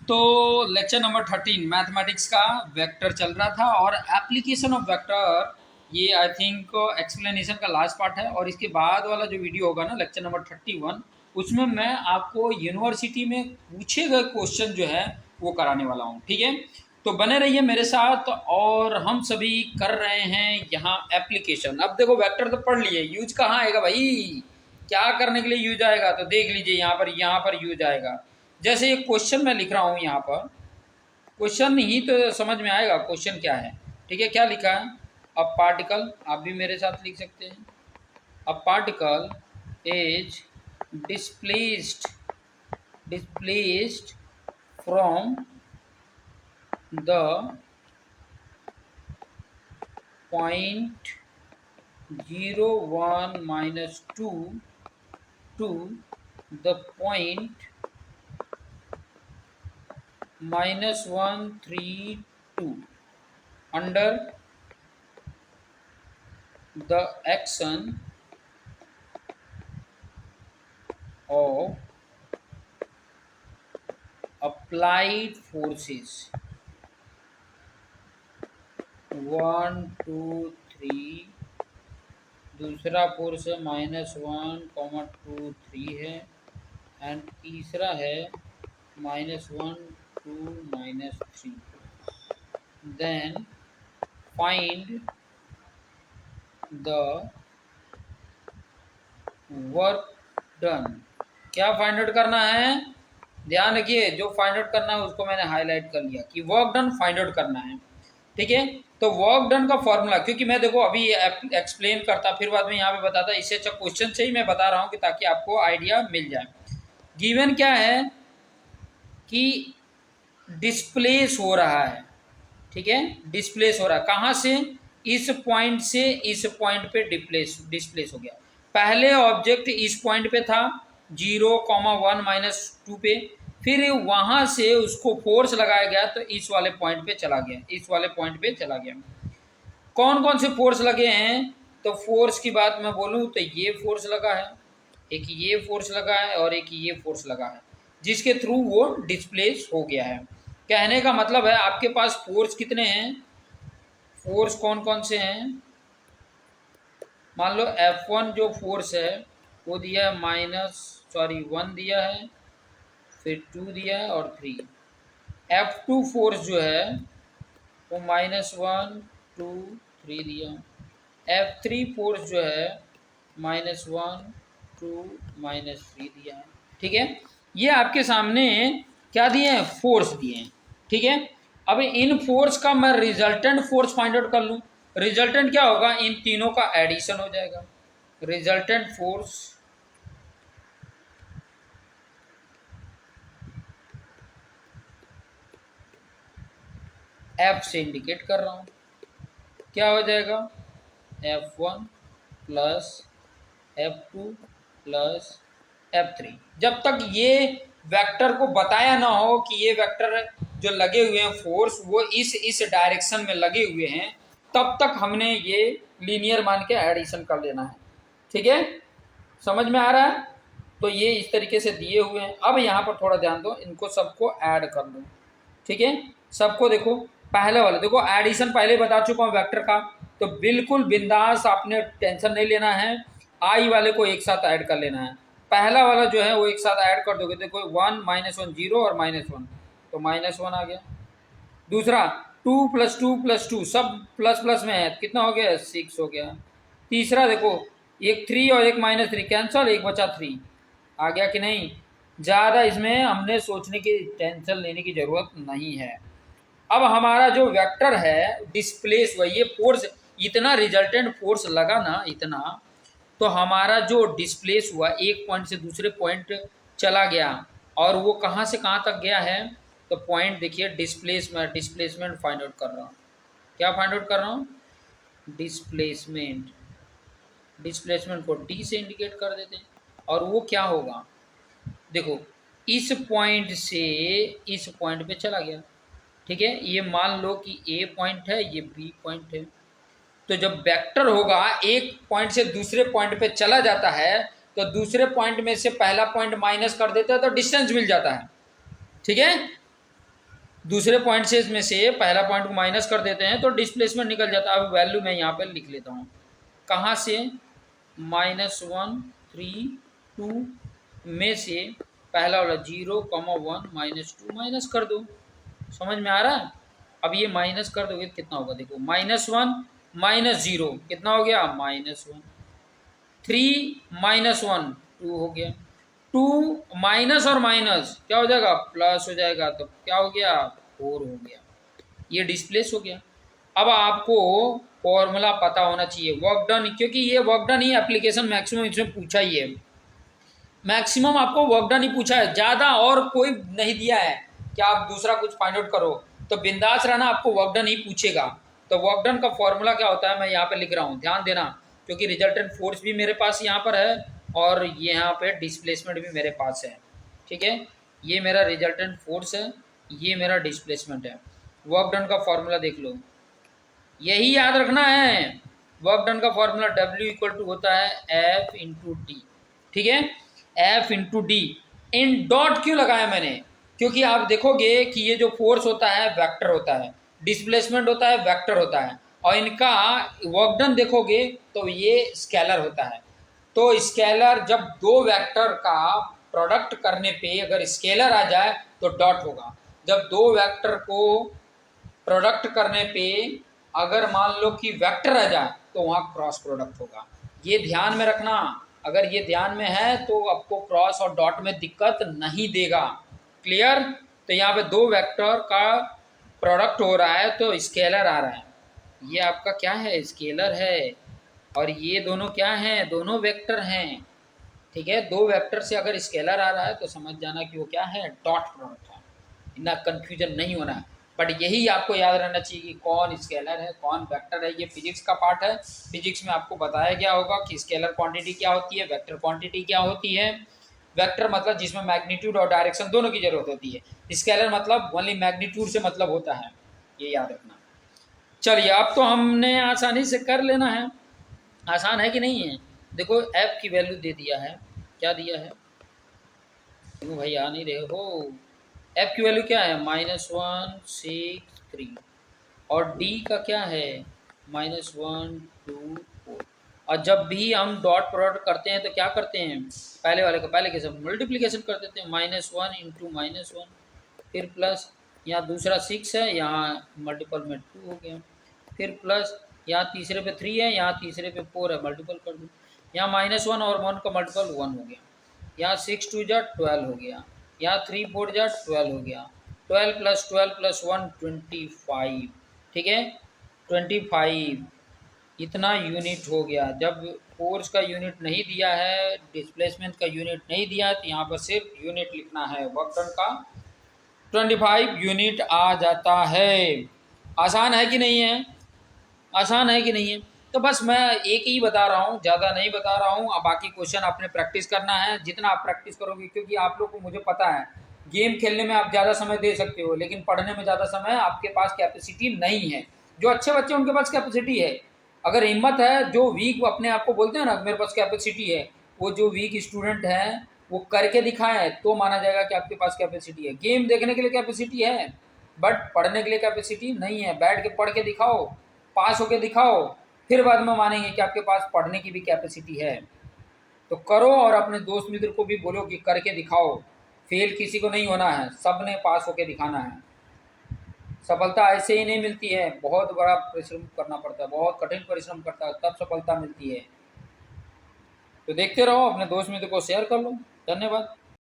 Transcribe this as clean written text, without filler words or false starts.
तो lecture number 13 mathematics का vector चल रहा था और एप्लीकेशन ऑफ वेक्टर, ये आई थिंक एक्सप्लेनेशन का लास्ट पार्ट है। और इसके बाद वाला जो वीडियो होगा ना, लेक्चर नंबर 31, उसमें मैं आपको यूनिवर्सिटी में पूछे गए क्वेश्चन जो है वो कराने वाला हूँ। ठीक है, तो बने रहिए मेरे साथ। और हम सभी कर रहे हैं यहाँ एप्लीकेशन। अब देखो, वेक्टर तो पढ़ लिए, यूज कहाँ आएगा भाई, क्या करने के लिए यूज आएगा, तो देख लीजिए यहाँ पर यूज आएगा। जैसे एक क्वेश्चन मैं लिख रहा हूँ यहाँ पर, क्वेश्चन ही तो समझ में आएगा क्वेश्चन क्या है। ठीक है, क्या लिखा है? अ पार्टिकल, आप भी मेरे साथ लिख सकते हैं। A particle is displaced from the point 0 1 -2 to the point -1 3 2 under the action of applied forces 1 2 3, दूसरा फोर्स है -1, -2 3 है, एंड तीसरा है -1 2 -3। Then find the work done. क्या फाइंड आउट करना है? ध्यान रखिए, जो फाइंड आउट करना है उसको मैंने हाईलाइट कर लिया कि वर्क डन फाइंड आउट करना है। ठीक है, तो वर्क डन का फॉर्मूला, क्योंकि मैं देखो अभी एक्सप्लेन करता फिर बाद में यहाँ पे बताता, इससे अच्छा क्वेश्चन से ही मैं बता रहा हूँ कि ताकि आपको आइडिया मिल जाए। गिवन क्या है कि डिस्प्लेस हो रहा है। ठीक है, डिस्प्लेस हो रहा है कहाँ से? इस पॉइंट से इस पॉइंट पे डिस्प्लेस हो गया। पहले ऑब्जेक्ट इस पॉइंट पे था 0, 1 -2 पे, फिर वहां से उसको फोर्स लगाया गया तो इस वाले पॉइंट पे चला गया, इस वाले पॉइंट पे चला गया। कौन कौन से फोर्स लगे हैं? तो फोर्स की बात मैं बोलूं तो ये फोर्स लगा है, एक ये फोर्स लगा है और एक ये फोर्स लगा है, जिसके थ्रू वो डिस्प्लेस हो गया है। कहने का मतलब है आपके पास फोर्स कितने हैं? फोर्स कौन कौन से हैं? मान लो F1 जो फोर्स है वो दिया है 1 दिया है, फिर 2 दिया है और 3। F2 फोर्स जो है वो -1 2 3 दिया। F3 फोर्स जो है -1 2 -3 दिया है। ठीक है, ये आपके सामने क्या दिए हैं? फोर्स दिए हैं। ठीक है, अब इन फोर्स का मैं रिजल्टेंट फोर्स फाइंड आउट कर लूँ। रिजल्टेंट क्या होगा? इन तीनों का एडिशन हो जाएगा। रिजल्टेंट फोर्स F से इंडिकेट कर रहा हूँ, क्या हो जाएगा? F1 plus F2 plus F3। जब तक ये वेक्टर को बताया ना हो कि ये वेक्टर जो लगे हुए हैं फोर्स वो इस डायरेक्शन में लगे हुए हैं, तब तक हमने ये लीनियर मान के एडिशन कर लेना है। ठीक है, समझ में आ रहा है? तो ये इस तरीके से दिए हुए हैं। अब यहाँ पर थोड़ा ध्यान दो, इनको सबको ऐड कर दो। ठीक है, सबको देखो, पहले वाला देखो, एडिशन पहले बता चुका हूँ वेक्टर का, तो बिल्कुल बिंदास, आपने टेंशन नहीं लेना है। आई वाले को एक साथ ऐड कर लेना है। पहला वाला जो है वो एक साथ ऐड कर दोगे, देखो 1 -1 0 और -1, तो -1 आ गया। दूसरा 2 + 2 + 2 सब प्लस प्लस में है, कितना हो गया? 6 हो गया। तीसरा देखो, एक 3 और एक -3 कैंसल, एक बचा 3। आ गया कि नहीं? ज़्यादा इसमें हमने सोचने की, टेंशन लेने की ज़रूरत नहीं है। अब हमारा जो वेक्टर है डिस्प्लेस हुआ, ये फोर्स इतना रिजल्टेंट फोर्स लगा ना इतना, तो हमारा जो डिस्प्लेस हुआ एक पॉइंट से दूसरे पॉइंट चला गया, और वो कहाँ से कहाँ तक गया है? तो पॉइंट देखिए, डिस्प्लेसमेंट फाइंड आउट कर रहा हूँ। क्या फाइंड आउट कर रहा हूँ? डिस्प्लेसमेंट। डिस्प्लेसमेंट को डी से इंडिकेट कर देते हैं, और वो क्या होगा? देखो, इस पॉइंट से इस पॉइंट पे चला गया। ठीक है, ये मान लो कि ए पॉइंट है, ये बी पॉइंट है। तो जब वेक्टर होगा एक पॉइंट से दूसरे पॉइंट पे चला जाता है, तो दूसरे पॉइंट में से पहला पॉइंट माइनस कर देता है तो डिस्टेंस मिल जाता है। ठीक है, दूसरे पॉइंट से इसमें से पहला पॉइंट को माइनस कर देते हैं तो डिस्प्लेसमेंट निकल जाता है। अब वैल्यू मैं यहाँ पे लिख लेता हूँ, कहाँ से, -1 3 2 में से पहला वाला 0,1 -2 माइनस कर दो। समझ में आ रहा है? अब ये माइनस कर दोगे कितना होगा, देखो -1 -0 कितना हो गया, -1, 3 -1 2 हो गया, 2 माइनस और माइनस क्या हो जाएगा, प्लस हो जाएगा, तो क्या हो गया, 4 हो गया। ये डिस्प्लेस हो गया। अब आपको फॉर्मूला पता होना चाहिए वर्क डन, क्योंकि ये वर्क डन ही एप्लीकेशन मैक्सिमम इसमें पूछा ही है। मैक्सिमम आपको वर्क डन ही पूछा है, ज़्यादा और कोई नहीं दिया है कि आप दूसरा कुछ फाइंड आउट करो। तो बिंदास रहना, आपको वर्क डन ही पूछेगा। तो वर्क डन का फॉर्मूला क्या होता है मैं यहाँ पे लिख रहा हूँ, ध्यान देना, क्योंकि रिजल्टेंट फोर्स भी मेरे पास यहाँ पर है और यहाँ पे डिस्प्लेसमेंट भी मेरे पास है। ठीक है, ये मेरा रिजल्टेंट फोर्स है, ये मेरा डिस्प्लेसमेंट है। वर्क डन का फॉर्मूला देख लो, यही याद रखना है। वर्क डन का फॉर्मूला W इक्वल टू होता है F इंटू डी। ठीक है, F into D. In dot क्यों लगाया मैंने, क्योंकि आप देखोगे कि ये जो फोर्स होता है वेक्टर होता है, डिस्प्लेसमेंट होता है वेक्टर होता है, और इनका वर्क डन देखोगे तो ये स्केलर होता है। तो स्केलर जब दो वेक्टर का प्रोडक्ट करने पे अगर स्केलर आ जाए तो डॉट होगा, जब दो वेक्टर को प्रोडक्ट करने पे अगर मान लो कि वेक्टर आ जाए तो वहाँ क्रॉस प्रोडक्ट होगा। ये ध्यान में रखना, अगर ये ध्यान में है तो आपको क्रॉस और डॉट में दिक्कत नहीं देगा। क्लियर? तो यहाँ पे दो वेक्टर का प्रोडक्ट हो रहा है तो स्केलर आ रहा है, ये आपका क्या है, स्केलर है, और ये दोनों क्या हैं, दोनों वेक्टर हैं। ठीक है, दो वेक्टर से अगर स्केलर आ रहा है तो समझ जाना कि वो क्या है, डॉट प्रोडक्ट है, इतना कन्फ्यूजन नहीं होना है। बट यही आपको याद रहना चाहिए कि कौन स्केलर है कौन वेक्टर है। ये फिजिक्स का पार्ट है, फिजिक्स में आपको बताया गया होगा कि स्केलर क्वांटिटी क्या होती है, वेक्टर क्वांटिटी क्या होती है। वेक्टर मतलब जिसमें मैग्नीट्यूड और डायरेक्शन दोनों की जरूरत होती है, स्केलर मतलब ओनली मैग्नीट्यूड से मतलब होता है, ये याद रखना। चलिए, अब तो हमने आसानी से कर लेना है। आसान है कि नहीं है? देखो एफ की वैल्यू दे दिया है, क्या दिया है, क्यों भाई आ नहीं रहे हो। एफ की वैल्यू क्या है, -1 6 3, और डी का क्या है, -1 2 4। और जब भी हम डॉट प्रोडक्ट करते हैं तो क्या करते हैं, पहले वाले का पहले के सब मल्टीप्लिकेशन कर देते हैं, -1 इंटू -1, फिर प्लस, यहाँ दूसरा 6 है, यहाँ मल्टीपल में 2 हो गया, फिर प्लस, यहाँ तीसरे पे 3 है, यहाँ तीसरे पे 4 है, मल्टीपल कर दो, यहाँ -1 और 1 का मल्टीपल 1 हो गया, यहाँ 6 2 जा 12 हो गया, यहाँ 3 4 जा 12 हो गया, 12 + 1 25। ठीक है, 25 इतना यूनिट हो गया। जब फोर्स का यूनिट नहीं दिया है, डिस्प्लेसमेंट का यूनिट नहीं दिया है, तो यहाँ पर सिर्फ यूनिट लिखना है, वर्क डन का 25 यूनिट आ जाता है। आसान है कि नहीं है, आसान है कि नहीं है? तो बस मैं एक ही बता रहा हूँ, ज़्यादा नहीं बता रहा हूँ। अब बाकी क्वेश्चन आपने प्रैक्टिस करना है, जितना आप प्रैक्टिस करोगे, क्योंकि आप लोग को मुझे पता है गेम खेलने में आप ज़्यादा समय दे सकते हो, लेकिन पढ़ने में ज़्यादा समय आपके पास कैपेसिटी नहीं है। जो अच्छे बच्चे उनके पास कैपेसिटी है, अगर हिम्मत है, जो वीक अपने आप को बोलते हैं ना मेरे पास कैपेसिटी है, वो जो वीक स्टूडेंट हैं वो करके दिखाएं तो माना जाएगा कि आपके पास कैपेसिटी है। गेम देखने के लिए कैपेसिटी है, बट पढ़ने के लिए कैपेसिटी नहीं है। बैठ के पढ़ के दिखाओ, पास होके दिखाओ, फिर बाद में मानेंगे कि आपके पास पढ़ने की भी कैपेसिटी है। तो करो और अपने दोस्त मित्र को भी बोलो कि करके दिखाओ। फेल किसी को नहीं होना है, सब ने पास होके दिखाना है। सफलता ऐसे ही नहीं मिलती है, बहुत बड़ा परिश्रम करना पड़ता है, बहुत कठिन परिश्रम करता है, तब सफलता मिलती है। तो देखते रहो, अपने दोस्त मित्र को शेयर कर लो। धन्यवाद।